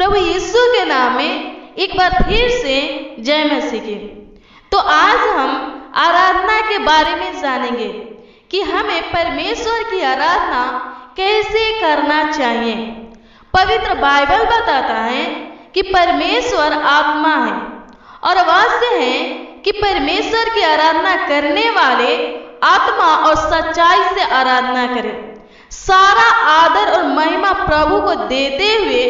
प्रभु यीशु के नाम में एक बार फिर से जय मसीह की। तो आज हम आराधना के बारे में जानेंगे कि हमें परमेश्वर की आराधना कैसे करना चाहिए। पवित्र बाइबल बताता है कि परमेश्वर आत्मा है और वास्तव है कि परमेश्वर की आराधना करने वाले आत्मा और सच्चाई से आराधना करें। सारा आदर और महिमा प्रभु को देते हुए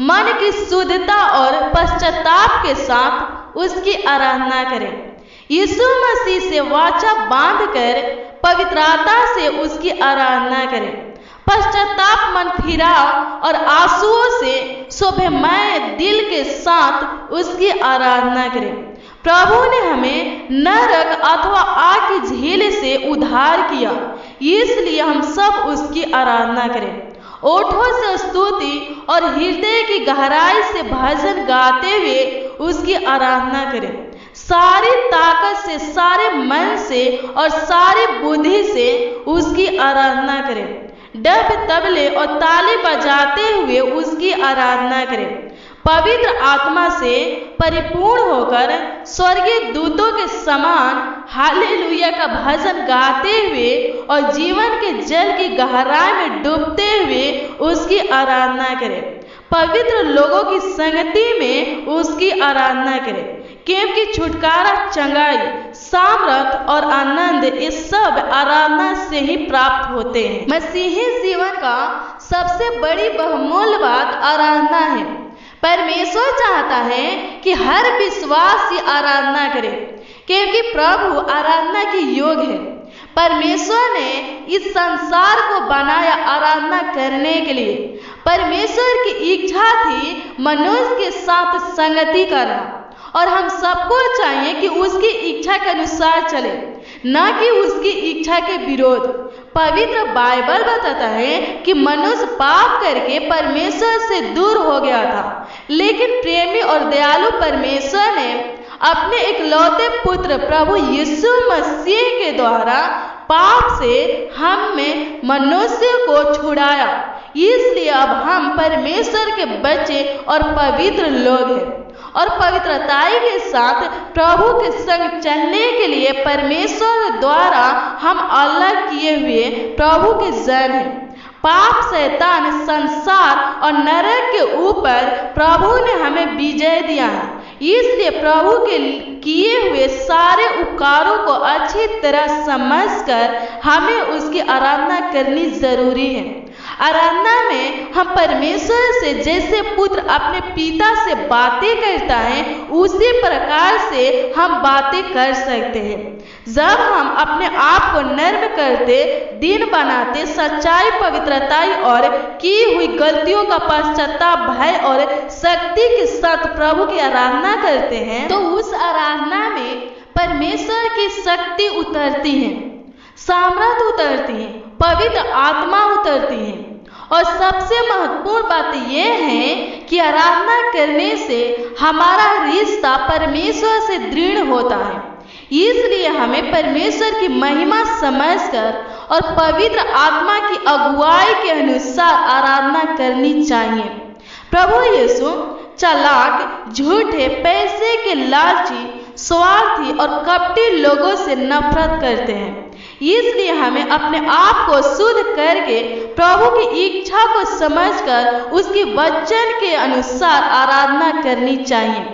मन की शुद्धता और पश्चाताप के साथ उसकी आराधना करें। यीशु मसीह से वाचा बांधकर पवित्रता से उसकी आराधना करें। पश्चाताप मन फिराव और आंसुओं से शोभमय दिल के साथ उसकी आराधना करें। प्रभु ने हमें नरक अथवा आग की झील से उद्धार किया, इसलिए हम सब उसकी आराधना करें। ओठों से स्तुति और हृदय की गहराई से भजन गाते हुए उसकी आराधना करें। सारी ताकत से, सारे मन से और सारी बुद्धि से उसकी आराधना करें। डब तबले और ताली बजाते हुए उसकी आराधना करें। पवित्र आत्मा से परिपूर्ण होकर स्वर्गीय दूतों के समान हालेलुया का भजन गाते हुए और जीवन के जल की गहराई में डूबते हुए उसकी आराधना करें। पवित्र लोगों की संगति में उसकी आराधना करें, क्योंकि छुटकारा, चंगाई, सामर्थ और आनंद ये सब आराधना से ही प्राप्त होते हैं। मसीही जीवन का सबसे बड़ी बहुमूल्य बात आराधना है। परमेश्वर चाहता है कि हर विश्वासी आराधना करे, क्योंकि प्रभु आराधना के योग्य है। परमेश्वर ने इस संसार को बनाया आराधना करने के लिए। परमेश्वर की इच्छा थी मनुष्य के साथ संगति करना, और हम सबको चाहिए कि उसकी इच्छा के अनुसार चले, न कि उसकी इच्छा के विरोध। पवित्र बाइबल बताता है कि मनुष्य पाप करके परमेश्वर से दूर हो गया था, लेकिन प्रेमी और दयालु परमेश्वर ने अपने इकलौते पुत्र प्रभु यीशु मसीह के द्वारा पाप से हम में मनुष्य को छुड़ाया। इसलिए अब हम परमेश्वर के बच्चे और पवित्र लोग हैं, और पवित्रताई के साथ प्रभु के संग चलने के लिए परमेश्वर द्वारा हम अलग किए हुए प्रभु के जन हैं। पाप, शैतान, संसार और नरक के ऊपर प्रभु ने हमें विजय दिया है। इसलिए प्रभु के किए हुए सारे उपकारों को अच्छी तरह समझकर हमें उसकी आराधना करनी जरूरी है। आराधना में हम परमेश्वर से जैसे पुत्र अपने पिता से बातें करता है, उसी प्रकार से हम बातें कर सकते हैं। जब हम अपने आप को नर्म करते, दिन बनाते, सच्चाई, पवित्रता और की हुई गलतियों का पश्चाताप, भय और शक्ति के साथ प्रभु की आराधना करते हैं, तो उस आराधना में परमेश्वर की शक्ति उतरती है, सामर्थ उतरती है, पवित्र आत्मा उतरती है। और सबसे महत्वपूर्ण बात यह है कि आराधना करने से हमारा रिश्ता परमेश्वर से दृढ़ होता है। इसलिए हमें परमेश्वर की महिमा समझकर और पवित्र आत्मा की अगुवाई के अनुसार आराधना करनी चाहिए। प्रभु यीशु चालाक, झूठे, पैसे के लालची, स्वार्थी और कपटी लोगों से नफरत करते हैं। इसलिए हमें अपने आप को शुद्ध करके प्रभु की इच्छा को समझकर उसकी वचन के अनुसार आराधना करनी चाहिए।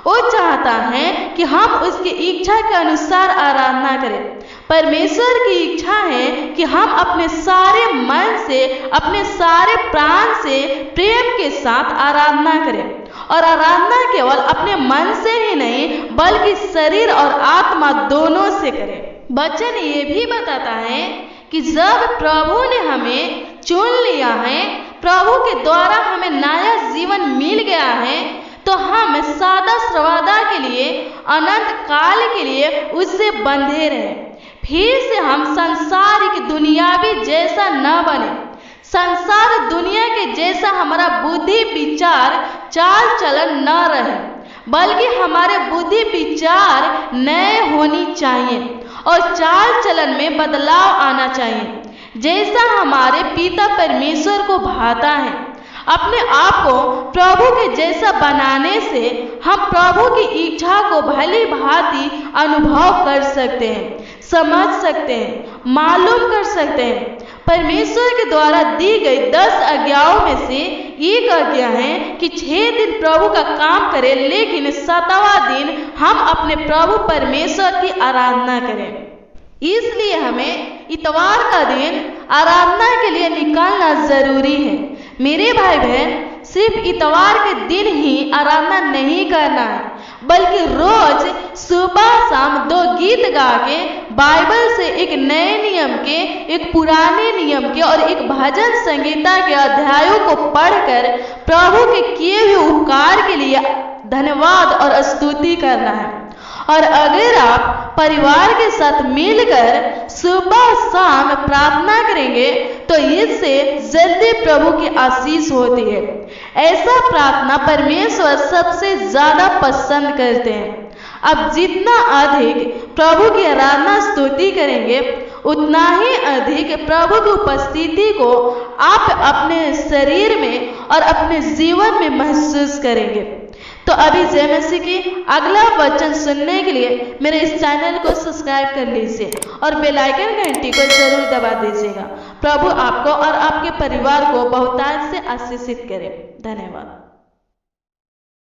वो चाहता है कि हम उसकी इच्छा के अनुसार आराधना करें। परमेश्वर की इच्छा है कि हम अपने सारे मन से, अपने सारे प्राण से प्रेम के साथ आराधना करें, और आराधना केवल अपने मन से ही नहीं बल्कि शरीर और आत्मा दोनों से करें। वचन ये भी बताता है कि जब प्रभु ने हमें चुन लिया है, प्रभु के द्वारा हमें नया जीवन मिल गया है, तो हम सदा सर्वदा के लिए, अनंत काल के लिए उससे बंधे रहे। फिर से हम संसारिक दुनियावी जैसा न बने। संसार दुनिया के जैसा हमारा बुद्धि, विचार, चाल चलन न रहे, बल्कि हमारे बुद्धि विचार नए होनी चाहिए और चाल चलन में बदलाव आना चाहिए, जैसा हमारे पिता परमेश्वर को भाता है। अपने आप को प्रभु के जैसा बनाने से हम प्रभु की इच्छा को भली भांति अनुभव कर सकते हैं, समझ सकते हैं, मालूम कर सकते हैं। परमेश्वर के द्वारा दी गई 10 आज्ञाओं में से एक आज्ञा है कि 6 दिन प्रभु का काम करें, लेकिन 7वां दिन हम अपने प्रभु परमेश्वर की आराधना करें। इसलिए हमें इतवार का दिन आराधना के लिए निकालना जरूरी है। मेरे भाई बहन, सिर्फ इतवार के दिन ही आराधना नहीं करना है, बल्कि रोज सुबह शाम 2 गीत गा के बाइबल से एक नए नियम के, एक पुराने नियम के और एक भजन संगीता के अध्यायों को पढ़कर प्रभु के किए हुए उपकार के लिए धन्यवाद और स्तुति करना है। और अगर आप परिवार के साथ मिलकर सुबह शाम प्रार्थना करेंगे तो इससे जल्दी प्रभु की आशीष होती है। ऐसा प्रार्थना परमेश्वर सबसे ज्यादा पसंद करते हैं। अब जितना अधिक प्रभु की आराधना स्तुति करेंगे, उतना ही अधिक प्रभु की उपस्थिति को आप अपने शरीर में और अपने जीवन में महसूस करेंगे। तो अभी जय मसीह की अगला वचन सुनने के लिए मेरे इस चैनल को सब्सक्राइब कर लीजिए और बेल आइकन घंटी को जरूर दबा दीजिएगा। प्रभु आपको और आपके परिवार को बहुतायत से आशीषित करे। धन्यवाद।